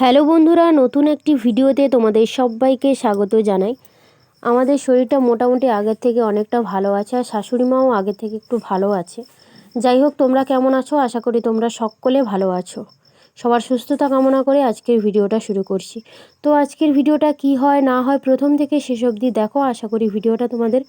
Hello বন্ধুরা, নতুন একটি ভিডিওতে তোমাদের সবাইকে স্বাগত জানাই। আমাদের শরীরটা মোটামুটি আগের থেকে অনেকটা ভালো আছে, আর শাশুড়ি মাও আগের থেকে একটু ভালো আছে। যাই হোক, তোমরা কেমন আছো? আশা করি তোমরা সকলে ভালো আছো। সবার সুস্থতা কামনা করে আজকের ভিডিওটা শুরু করছি। তো আজকের ভিডিওটা কি হয় না হয় প্রথম থেকে শেষ অবধি দেখো। আশা করি ভিডিওটা তোমাদের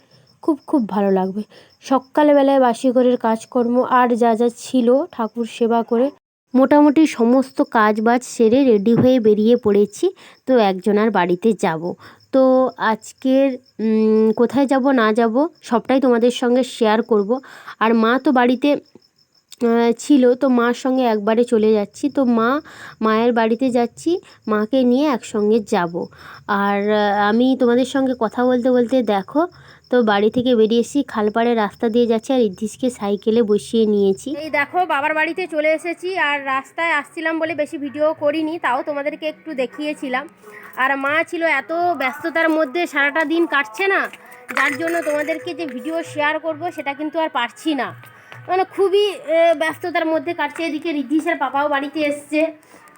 খুব খুব ভালো লাগবে। সকালবেলায় বাসি ঘরের কাজকর্ম আর যা যা ছিল ঠাকুর সেবা করে মোটামুটি সমস্ত কাজ বাজ সেরে রেডি হয়ে বেরিয়ে পড়েছি। তো একজনার বাড়িতে যাব। তো আজকের কোথায় যাব না যাব সবটাই তোমাদের সঙ্গে শেয়ার করব। আর মা তো বাড়িতে ছিল, তো মার সঙ্গে একবারে চলে যাচ্ছি। তো মায়ের বাড়িতে যাচ্ছি, মাকে নিয়ে একসঙ্গে যাব। আর আমি তোমাদের সঙ্গে কথা বলতে বলতে দেখো, তো বাড়ি থেকে বেরিয়ে এসেছি, খালপাড়ের রাস্তা দিয়ে যাচ্ছি আর ইদ্রিসকে সাইকেলে বসিয়ে নিয়েছি। এই দেখো, বাবার বাড়িতে চলে এসেছি। আর রাস্তায় আসছিলাম বলে বেশি ভিডিও করিনি, তাও তোমাদেরকে একটু দেখিয়েছিলাম। আর মা ছিল এত ব্যস্ততার মধ্যে, সারাটা দিন কাটছে না, যার জন্য তোমাদেরকে যে ভিডিও শেয়ার করব সেটা কিন্তু আর পারছি না। মানে খুবই ব্যস্ততার মধ্যে কাটছে। এদিকে রিদ্ধিসের পাপাও বাড়িতে এসছে,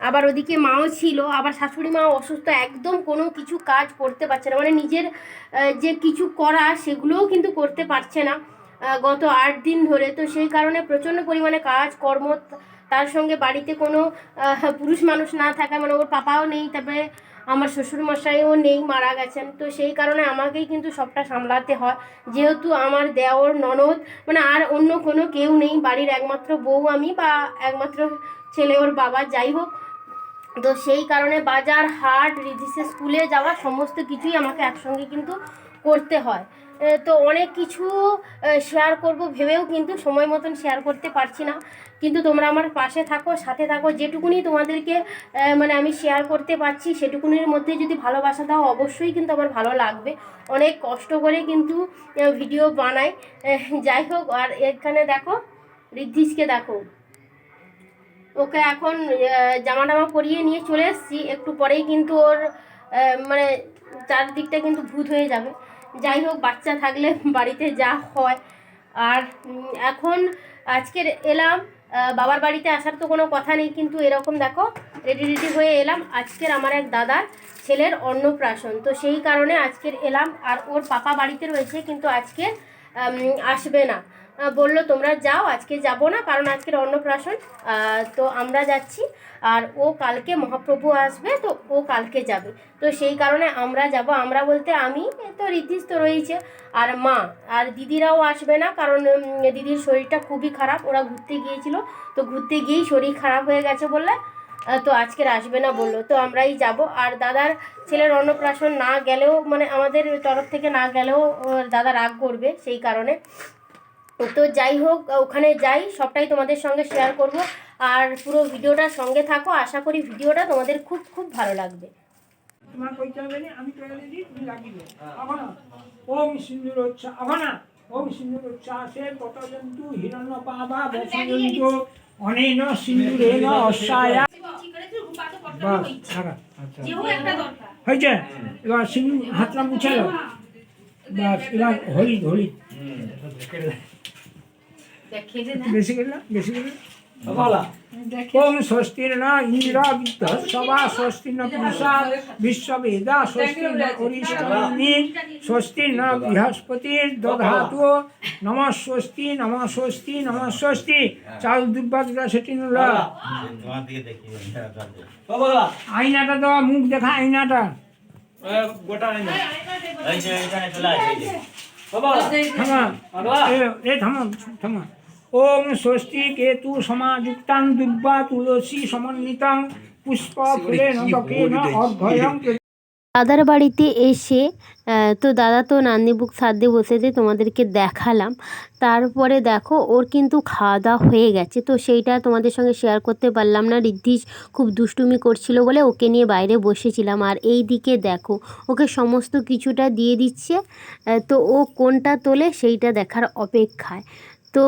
আবার ওদিকে মাও ছিল, আবার শাশুড়ি মাও অসুস্থ, একদম কোনো কিছু কাজ করতে পারছে না। মানে নিজের যে কিছু করা সেগুলোও কিন্তু করতে পারছে না গত 8 দিন ধরে। তো সেই কারণে প্রচণ্ড পরিমাণে কাজ কর্ম, তার সঙ্গে বাড়িতে কোনো পুরুষ মানুষ না থাকা, মানে ওর পাপাও নেই, তারপরে আমার শ্বশুরমশাইও নেই, মারা গেছেন। তো সেই কারণে আমাকেই কিন্তু সবটা সামলাতে হয়, যেহেতু আমার দেওর ননদ মানে আর অন্য কোনো কেউ নেই, বাড়ির একমাত্র বউ আমি, বা একমাত্র ছেলে ওর বাবা, যাই হোক। তো সেই কারণে বাজার হাট, রিধিসে স্কুলে যাওয়া, সমস্ত কিছুই আমাকে একসঙ্গে কিন্তু করতে হয়। তো অনেক কিছু শেয়ার করব ভেবেও কিন্তু সময় মতন শেয়ার করতে পারছি না। কিন্তু তোমরা আমার পাশে থাকো, সাথে থাকো। যেটুকুনি তোমাদেরকে মানে আমি শেয়ার করতে পারছি সেটুকুনির মধ্যে যদি ভালোবাসা দাও, অবশ্যই কিন্তু আমার ভালো লাগবে। অনেক কষ্ট করে কিন্তু ভিডিও বানাই। যাই হোক, আর এখানে দেখো রিদ্ধিসকে দেখো, ওকে এখন জামা টামা পরিয়ে নিয়ে চলে এসেছি। একটু পরেই কিন্তু ওর মানে চারদিকটা কিন্তু ভূত হয়ে যাবে। যাই হোক, বাচ্চা থাকলে বাড়িতে যা হয়। আর এখন আজকের এলাম, বাবার বাড়িতে আসার তো কোনো কথা নেই, কিন্তু এরকম দেখো রেডি হয়ে এলাম। আজকের আমার এক দাদার ছেলের অন্নপ্রাশন, তো সেই কারণে আজকের এলাম। আর ওর পাপা বাড়িতে রয়েছে, কিন্তু আজকে আসবে না, বললো তোমরা যাও, আজকে যাব না, কারণ আজকের অন্নপ্রাশন। তো আমরা যাচ্ছি। আর ও কালকে মহাপ্রভু আসবে, তো ও কালকে যাবে। তো সেই কারণে আমরা যাব। আমরা বলতে আমি, তো রিদ্ধিস তো রয়েছে, আর মা, আর দিদিরাও আসবে না, কারণ দিদির শরীরটা খুবই খারাপ। ওরা ঘুরতে গিয়েছিল, তো ঘুরতে গিয়েই শরীর খারাপ হয়ে গেছে বললে, তো আজকের আসবে না বললো। তো আমরাই যাব। আর দাদার ছেলের অন্নপ্রাশন না গেলেও, মানে আমাদের তরফ থেকে না গেলেও দাদা রাগ করবে, সেই কারণে। তো যাই হোক, ওখানে যাই, সবটাই তোমাদের সঙ্গে শেয়ার করব। আর পুরো ভিডিওটার সঙ্গে থাকো, আশা করি ভিডিওটা তোমাদের খুব খুব ভালো লাগবে। তোমার কইতে হবে না, আমি করে দিই, তুমি লাগিয়ে আভানা ওম সিন্দুরোচ্ছা আভানা ওম সিন্দুরোচ্ছ্বাসে পতজন্তু হিরণ্যপাবা বসন্ত অনেন সিন্দুরেণ অস্যায়া। বাস ছাড়া, আচ্ছা হয়েছে। এবার সিন্দুর হাতটা মুছে দাও, বাস। এবার হলি হলি বেশি করলাম, বেশি করলাম। ওম স্বস্তির ন ইন্দ্র বিদ্ধস্বা স্বস্তি ন পুরুষা বিশ্ববেদা স্বস্তি ন অরিষ্টমি স্বস্তি ন বৃহস্পতির দধাতু নম স্বস্তি নম স্বস্তি নম স্বস্তি। চাল দুর্বাদুরা সেটি নুলা আয়নাটা দেওয়া, মুখ দেখা আয়নাটা থামা থামা। ওম স্বস্তি কেতু সমাযুক্তাং দুর্বা তুলসী সমন্বিতাং পুষ্প ফুলেন ত্বকেন অর্ঘ্যয়ং। দাদার বাড়িতে এসে তো দাদা তো নান্দিবুক সাধ্যে বসেছে, তোমাদেরকে দেখালাম। তারপরে দেখো ওর কিন্তু খাওয়া দাওয়া হয়ে গেছে, তো সেইটা তোমাদের সঙ্গে শেয়ার করতে পারলাম না। রিদ্ধিস খুব দুষ্টুমি করছিল বলে ওকে নিয়ে বাইরে বসেছিলাম। আর এই দিকে দেখো, ওকে সমস্ত কিছুটা দিয়ে দিচ্ছে, তো ও কোনটা তোলে সেইটা দেখার অপেক্ষায়। তো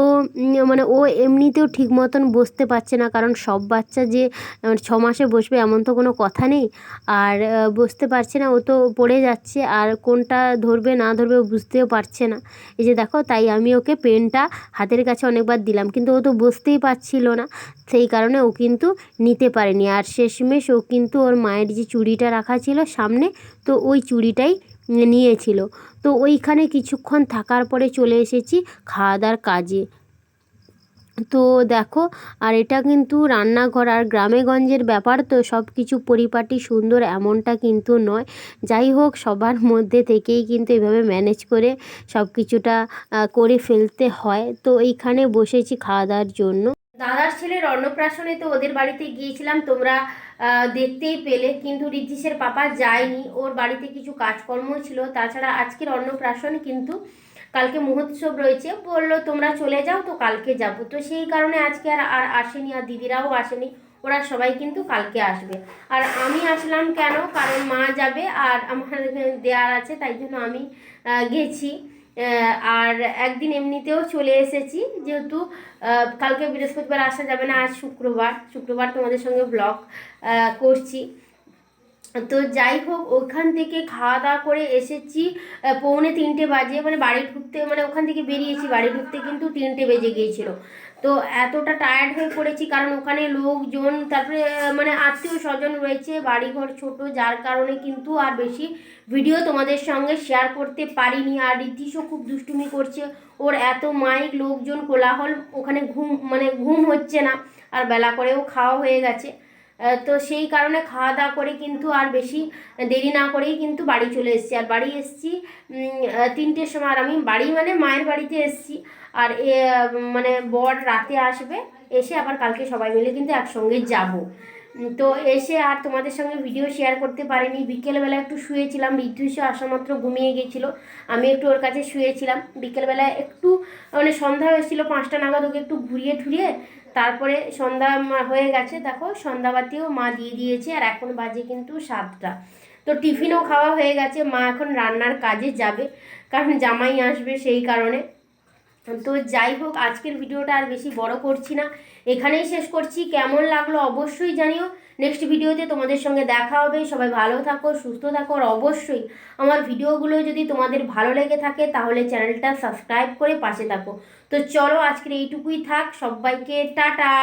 মানে ও এমনিতেও ঠিক মতন বসতে পারছে না, কারণ সব বাচ্চা যে 6 মাসে বসবে এমন তো কোনো কথা নেই। আর বসতে পারছে না, ও তো পড়ে যাচ্ছে, আর কোনটা ধরবে না ধরবে ও বুঝতেও পারছে না। এই যে দেখো, তাই আমি ওকে পেনটা হাতের কাছে অনেকবার দিলাম, কিন্তু ও তো বসতেই পারছিল না, সেই কারণে ও কিন্তু নিতে পারেনি। আর শেষমেশ ও কিন্তু ওর মায়ের যে চুড়িটা রাখা ছিল সামনে, তো ওই চুড়িটাই নিয়েছিল। তো ওইখানে কিছুক্ষণ থাকার পরে চলে এসেছি খাওয়া দাওয়ার কাজে। তো দেখো, আর এটা কিন্তু রান্নাঘর, আর গ্রামে গঞ্জের ব্যাপার তো সব কিছু পরিপাটি সুন্দর এমনটা কিন্তু নয়। যাই হোক, সবার মধ্যে থেকেই কিন্তু এভাবে ম্যানেজ করে সব কিছুটা করে ফেলতে হয়। তো এইখানে বসেছি খাওয়া দাওয়ার জন্য। দাদার ছেলের অন্নপ্রাশনে তো ওদের বাড়িতে গিয়েছিলাম, তোমরা দেখতেই পেলে, কিন্তু ঋদ্ধিসের পাপা যায়নি, ওর বাড়িতে কিছু কাজকর্ম ছিল। তাছাড়া আজকের অন্নপ্রাশন কিন্তু কালকে মহোৎসব রয়েছে, বললো তোমরা চলে যাও, তো কালকে যাব। তো সেই কারণে আজকে আর আসেনি, আর দিদিরাও আসেনি, ওরা সবাই কিন্তু কালকে আসবে। আর আমি আসলাম কেন, কারণ মা যাবে আর আমার দেয়ার আছে, তাই জন্য আমি গেছি। আর একদিন এমনিতেও চলে এসেছি, যেহেতু কালকে বৃহস্পতিবার আসা যাবে না, আজ শুক্রবার তোমাদের সঙ্গে ব্লগ করছি। তো যাই হোক, ওখান থেকে খাওয়া দাওয়া করে এসেছি 2:45 বাজে, মানে বাড়ি ঢুকতে, মানে ওখান থেকে বেরিয়েছি, বাড়ি ঢুকতে কিন্তু 3টে বেজে গিয়েছিল। তো এতটা টায়ার্ড হয়ে পড়েছি, কারণ ওখানে লোকজন, তারপরে মানে আত্মীয় স্বজন রয়েছে, বাড়িঘর ছোট, যার কারণে কিন্তু আর বেশি ভিডিও তোমাদের সঙ্গে শেয়ার করতে পারিনি। আর ঋদ্ধিসও খুব দুষ্টুমি করছে, ওর এত মাইক, লোকজন, কোলাহল, ওখানে ঘুম হচ্ছে না, আর বেলা করেও খাওয়া হয়ে গেছে। তো সেই কারণে খাওয়া দাওয়া করে কিন্তু আর বেশি দেরি না করেই কিন্তু বাড়ি চলে এসেছি। আর বাড়ি এসেছি 3টের সময়, আর আমি বাড়ি মানে মায়ের বাড়িতে এসেছি। আর মানে বর রাতে আসবে, এসে আবার কালকে সবাই মিলে কিন্তু একসঙ্গে যাব। তো এসে আর তোমাদের সঙ্গে ভিডিও শেয়ার করতে পারিনি। বিকেলবেলা একটু শুয়েছিলাম, ঋদ্ধুসও আসা মাত্র ঘুমিয়ে গেছিলো, আমি একটু ওর কাছে শুয়েছিলাম। বিকেলবেলা একটু মানে সন্ধ্যা হয়েছিল 5টা নাগাদ, ওকে একটু ঘুরিয়ে ঠুরিয়ে তারপরে সন্ধ্যা হয়ে গেছে, দেখো সন্ধ্যাবাতিও মা দিয়ে দিয়েছে, আর এখন বাজে কিন্তু 7টা। তো টিফিনও খাওয়া হয়ে গেছে, মা এখন রান্নার কাজে যাবে, কারণ জামাই আসবে সেই কারণে। তো যাই হোক, আজকের ভিডিওটা আর বেশি বড় করছি না, এখানেই শেষ করছি। কেমন লাগলো অবশ্যই জানিও। নেক্সট ভিডিওতে তোমাদের সঙ্গে দেখা হবে। সবাই ভালো থাকো, সুস্থ থাকো, আর অবশ্যই আমার ভিডিওগুলো যদি তোমাদের ভালো লেগে থাকে তাহলে চ্যানেলটা সাবস্ক্রাইব করে পাশে থাকো। তো চলো, আজকের এইটুকুই থাক, সবাইকে টাটা।